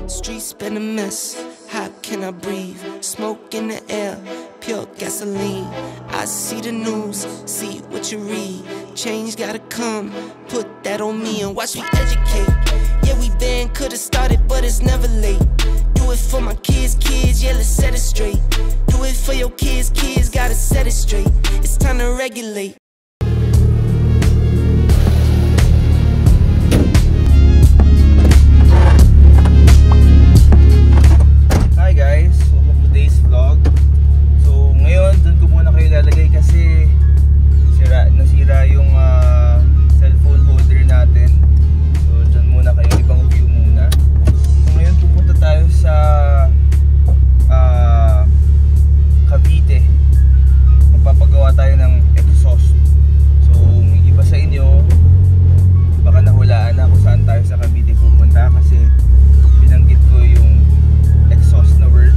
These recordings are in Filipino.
Streets been a mess, how can I breathe? Smoke in the air, pure gasoline. I see the news, see what you read. Change gotta come, put that on me and watch me educate. Yeah, we been, could've started, but it's never late. Do it for my kids, yeah, let's set it straight. Do it for your kids, gotta set it straight. It's time to regulate. Hi guys, welcome to today's vlog. So ngayon, dun ko muna kayo lalagay kasi nasira yung cellphone holder natin. So dyan muna kayo, ibang view muna. So ngayon pupunta tayo sa Cavite. Magpapagawa tayo ng exhaust. So may iba sa inyo baka nahulaan na kung saan tayo sa Cavite pupunta kasi binanggit ko yung exhaust na word.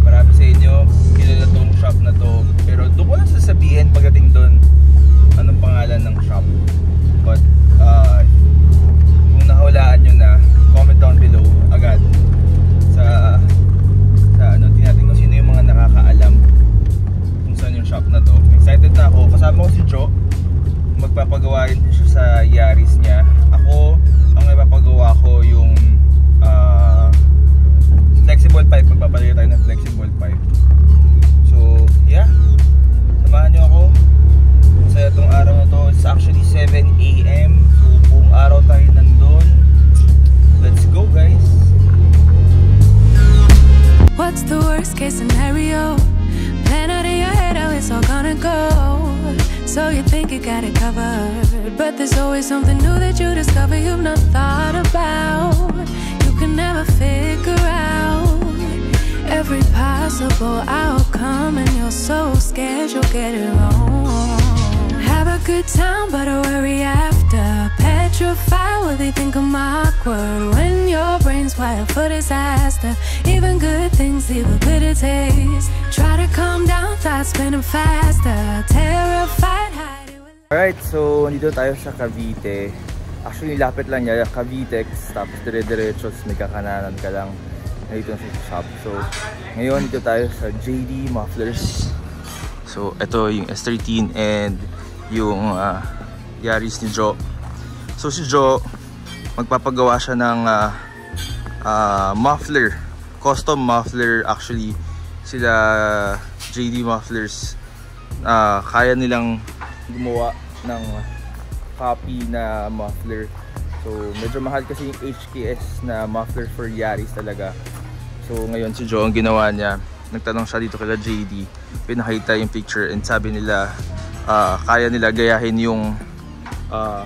Marami sa inyo kilala tong shop na to, pero doon ko lang sasabihin pagdating doon anong pangalan ng shop. But kung nahulaan nyo na, comment down below agad sa ano, tinatin ko sino yung mga nakakaalam kung saan yung shop na to. Excited na ako, kasama ko si Joe. Magpapagawa rin siya sa Yaris niya. Ako, ang ipapagawa ko yung flexible pipe. Magpapalagay tayo ng flexible pipe. So yeah, samahan nyo ako. Masaya tong araw na to. It's actually 7 AM. So buong araw tayo nandun. Let's go guys. What's the worst case scenario? Plan out in your head how it's all gonna go. So you think you got it covered, but there's always something new that you discover you've not thought about. You can never figure out every possible outcome, and you're so scared you'll get it wrong. Have a good time but a worry after. Petrified, will they think I'm awkward when your brain's wired for disaster? Even good things leave a bitter taste. Try to calm down, thoughts spinning faster. Terrified, hiding with... Alright, so nandito tayo sa Cavite. Actually, lapit lang niya, Cavitex. Tapos dire-diretso, may kakananan ka lang. Nandito sa shop. So, ngayon dito tayo sa JD Mufflers. So, ito yung S13 and yung Yaris ni Joe. So, si Joe, magpapagawa siya ng muffler. Custom muffler actually. Sila JD Mufflers, kaya nilang gumawa ng copy na muffler. So medyo mahal kasi yung HKS na muffler for Yaris talaga. So ngayon si Joe, ang ginawa niya, nagtanong siya dito kila JD, pinakita yung picture and sabi nila kaya nila gayahin yung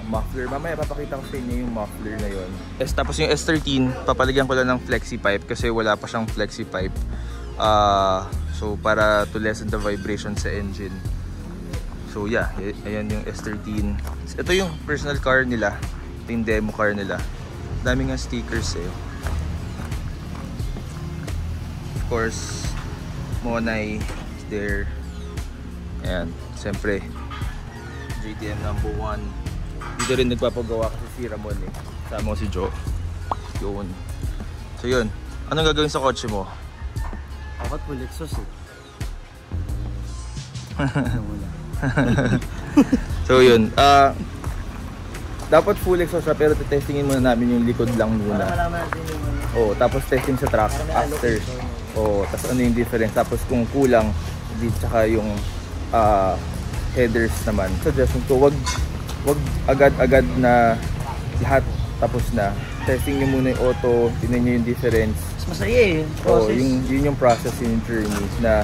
muffler. Mamaya papakita ko sa inyo yung muffler na yun. Tapos yung S13, papalagyan ko lang ng flexi pipe kasi wala pa siyang flexi pipe. So para to lessen the vibration sa engine. So yeah, ayan yung S13. Ito yung personal car nila. Ito yung demo car nila. Daming nga stickers eh. Of course, Monay is there. Ayan, siyempre JDM number 1. Dito rin nagpapagawa kasi si Ramon eh. Sama si Joe. Yun. So yun, anong gagawin sa kotse mo? Dapat full exhaust eh. So yun, dapat full exhaust siya, pero testingin muna namin yung likod lang muna. Oh, tapos testing sa truck after. Oh, tapos ano yung difference, tapos kung kulang di tsaka yung headers naman. Suggestion ko, wag agad-agad na lahat tapos na. Testing niyo muna yung auto, tingnan niyo yung difference. Masaya eh, process. Yun yung process, yung journey na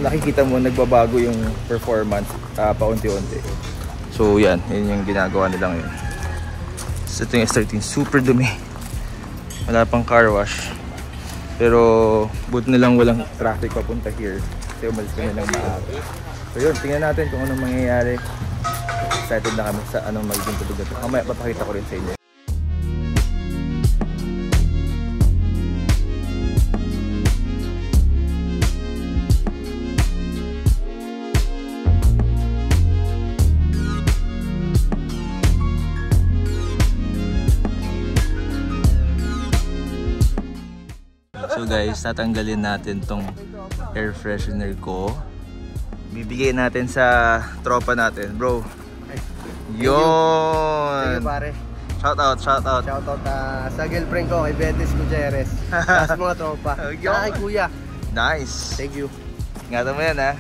nakikita mo nagbabago yung performance paunti-unti. So yan yung ginagawa nila ngayon. So ito yung S13, super dumi. Wala pang car wash. Pero buti na lang walang traffic papunta here. Kasi umalis kami ng maaga. So yun, tingnan natin kung anong mangyayari. Excited na kami sa anong magiging tubig ito. Mamaya papakita ko rin sa inyo. guys, tatanggalin natin tong air freshener ko. Bibigay natin sa tropa natin, bro. Yun! Thank you, pare. Shout out. Shoutout sa girlfriend ko, kay Betis Gutierrez. Sa mga tropa. Kay kuya. Nice! Thank you. Ingatan mo yan, ha?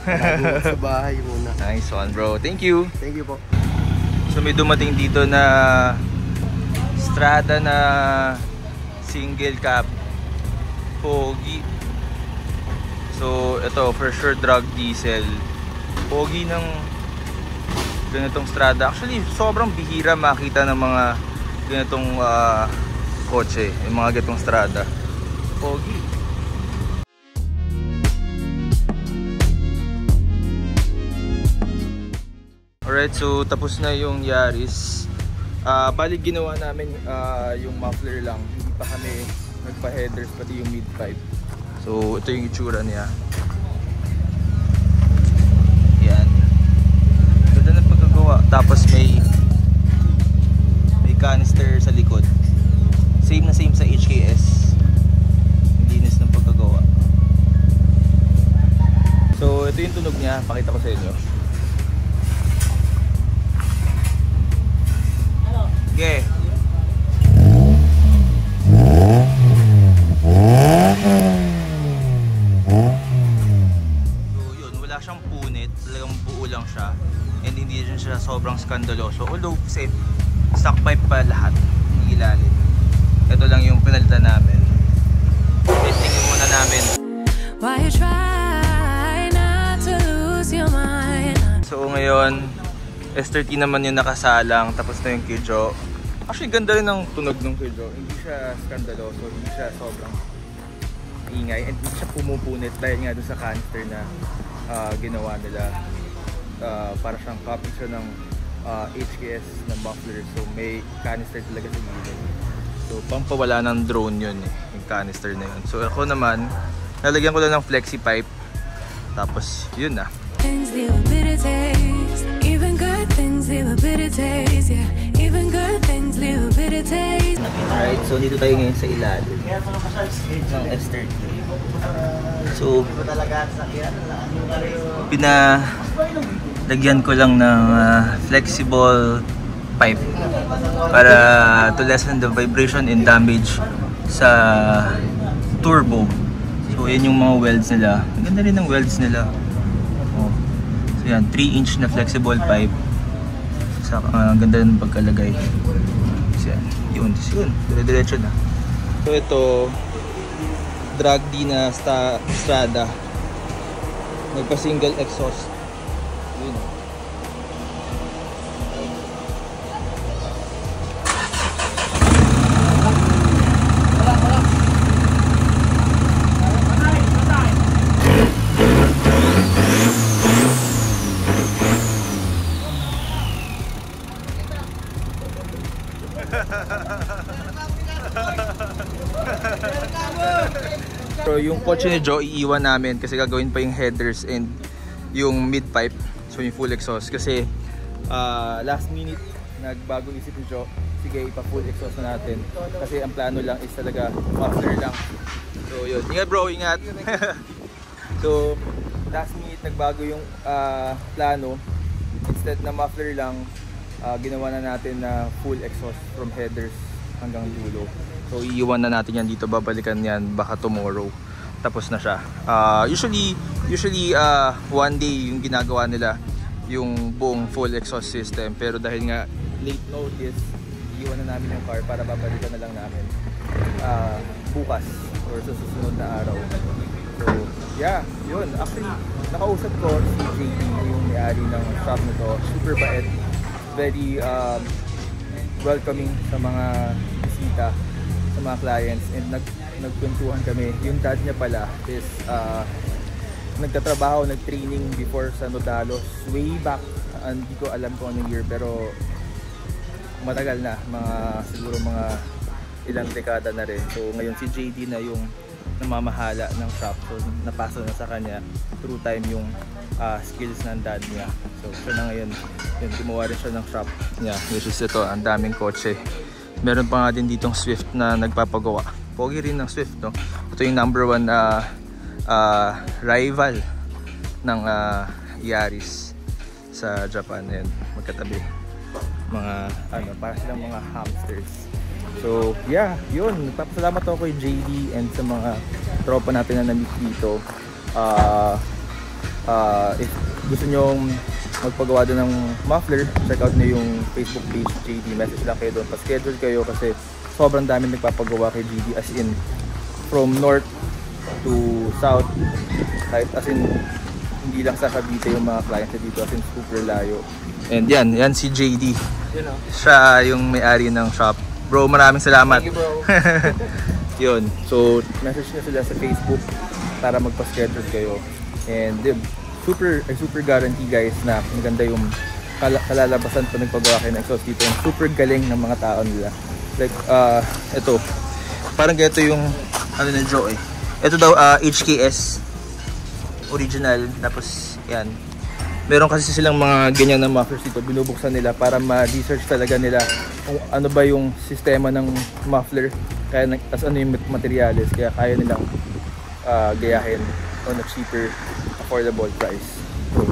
Nagbuhat sa bahay muna. Nice one, bro. Thank you. Thank you po. So may dumating dito na Strada na single cab pogi. So ito for sure drug diesel. Pogi ng ganitong Strada. Actually sobrang bihira makita ng mga ganitong kotse, yung mga ganitong Strada. Pogi. Alright, so tapos na yung Yaris. Bali ginawa namin yung muffler lang. Hindi pa kami nagpa-headers, pati yung mid-pipe. So ito yung itsura niya. Yan. Ganda ng pagkagawa. Tapos may canister sa likod. Same na same sa HKS. Linis ng pagkagawa. So ito yung tunog niya. Pakita ko sa inyo. Okay. So yun, wala siyang punit, talagang buo lang siya. And hindi rin siya sobrang skandaloso. Although kasi stock pipe pa lahat, hindi ilalim. Ito lang yung pinalitan namin. Testingin muna namin. Why you try not to lose your mind? So ngayon, S30 naman yung nakasalang, tapos na yung Kijo. Actually, ganda rin ang tunog ng Kijo. Hindi siya skandaloso, hindi siya sobrang ingay, and hindi siya pumupunit dahil nga doon sa canister na ginawa nila. Para siyang copy siya ng HKS na muffler. So may canister talaga sa gilid. So pampawala ng drone yun eh, yung canister na yun. So ako naman, nalagyan ko lang ng flexi pipe. Tapos yun na. Things leave a bitter taste. Even good things leave a bitter taste. Yeah, even good things leave a bitter taste. Alright, so dito tayo ngayon sa ilalim ng S30. So pinalagyan ko lang ng flexible pipe para to lessen the vibration and damage sa turbo. So yan yung mga welds nila. Ang ganda rin ng welds nila. So yan, 3-inch na flexible pipe. Sa ganda ng pagkalagay. So yan, yun, dire-diretso na. So ito, drag D na Strada. Nagpa-single exhaust. Yun. So yung kotse ni Joe iiwan namin kasi gagawin pa yung headers and yung mid pipe, so yung full exhaust kasi last minute nagbago isip ni Joe, sige ipa full exhaust na natin kasi ang plano lang is talaga muffler lang. So yun, ingat bro, ingat. So last minute nagbago yung plano, instead na muffler lang ginawa na natin na full exhaust from headers hanggang dulo. So iiwan na natin yan dito, babalikan yan baka tomorrow. Tapos na siya. Usually one day yung ginagawa nila yung buong full exhaust system, pero dahil nga late notice, iiwan na namin yung car para babalikan na lang namin bukas or sa susunod na araw. So yeah, yun. Actually nakausap ko si JD, yung may-ari ng shop nito. Super bait, very welcoming sa mga bisita, sa mga clients, and nagkwentuhan kami. Yung dad niya pala is nagtatrabaho, nag-training before sa Nodalos way back, hindi ko alam kung anong year pero matagal na, siguro mga ilang dekada na rin. So ngayon si JD na yung namamahala ng shop, so napasa na sa kanya through time yung skills ng dad niya. So siya na ngayon, yun, gumawa rin siya ng shop niya, which is ito, ang daming kotse. Meron pa nga din ditong Swift na nagpapagawa. pogi rin ng Swift, no? Ito yung number 1 rival ng Yaris sa Japan. Ayan, magkatabi. Mga ano, para silang mga hamsters. So yeah, yun, nagpapasalamat ako kay JD and sa mga tropa natin na na-meet dito. If gusto nyo magpagawa doon ng muffler, check out nyo yung Facebook page JD, message lang kayo doon, pa-schedule kayo kasi sobrang dami nagpapagawa kay JD, as in from north to south, kahit as in hindi lang sa Cavite yung mga clients dito, as in super layo. And yan si JD, siya yung may-ari ng shop. Bro, maraming salamat. Thank you, bro. Yun, so message nyo sila sa Facebook para magpa-schedule kayo. And super guarantee guys na maganda yung kalalabasan pa nagpagawa kayo ng exhaust dito. Yung super galing ng mga tao nila. Like, ito, parang ganito yung ano na Joe eh. Ito daw HKS original, tapos yan. Meron kasi silang mga ganyan na mufflers dito, binubuksan nila para ma-research talaga nila kung ano ba yung sistema ng muffler, kaya tas ano yung materials, kaya kaya nilang gayahin on a cheaper, affordable price. So,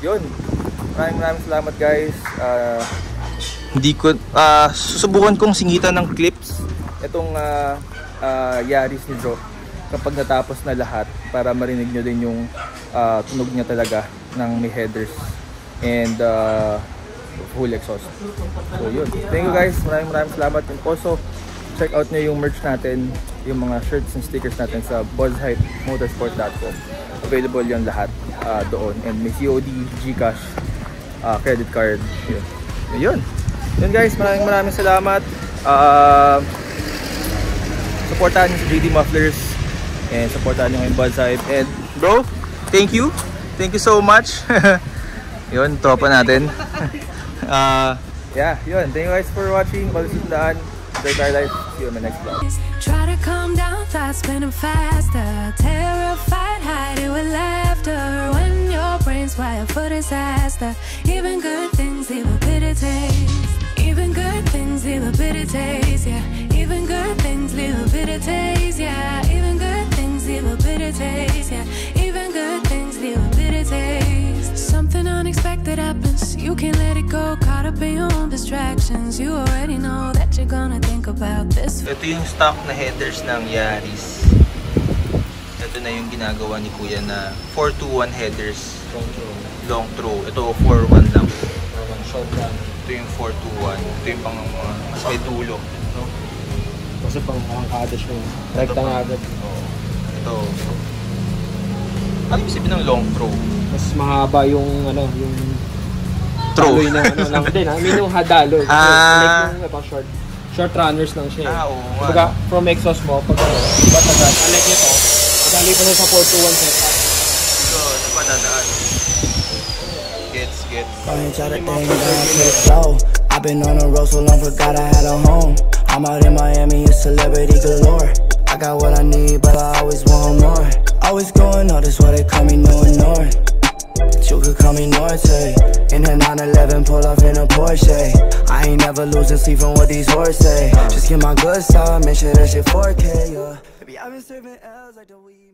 yun. Maraming salamat guys. Hindi ko susubukan kong singitan ng clips itong Yaris ni Joe kapag natapos na lahat para marinig nyo din yung tunog niya talaga ng may headers and full exhaust. So yun. Thank you guys. Maraming salamat. And also, check out nyo yung merch natin, yung mga shirts and stickers natin sa buzzhypemotorsport.com. Available yon lahat doon. And may COD, GCash, credit card. Yun guys. Maraming salamat. Supportahan nyo si JD Mufflers and supportahan nyo yung Buzzhype. And bro, thank you so much. Yun, tropa natin. Yeah, yun. Thank you guys for watching. Balusundaan, Enjoy Car Life. See you on the next vlog. Try to calm down, thoughts spinning faster. Terrified, hiding with laughter. When your brain's wired for disaster. Even good things leave a bitter taste. Even good things leave a bitter taste, yeah. Even good things leave a bitter taste, yeah. Even good things leave a bitter taste, yeah. Even good things leave a bitter taste. Something unexpected happens, you can't let it go. Caught up in your own distractions, you already know that you're gonna think about this. Ito yung stock na headers ng Yaris. Ito na yung ginagawa ni Kuya na 421 headers. Long throw. Ito 4-1 lang. Short run. Ito yung 421. Ito yung pang mas may dulo, no? Kasi pang angkada siya. Rekta nga agad. Ito. Ano yung sabihin ng long throw? Mas mahaba yung ano, yung Throw. daloy na ano lang din. I mean yung hadaloy. Like yung short runners lang siya. Oo nga. Kumbaga, from exhaust mo, pag ano, diba tagal, unlike ito, madali pa siya sa 421 setup. Ito, napadadaan. Gets. I ain't try to think down to the flow. I've been on the road so long, forgot I had a home. I'm out in Miami, it's celebrity galore. I got what I need, but I always want more. Always going on, that's why they call me no North. But you could call me Norte. In a 911, pull off in a Porsche. I ain't never losing sleep from what these whores say. Just get my good side, make sure that shit 4K, yeah. Baby, I've been serving L's like the weed.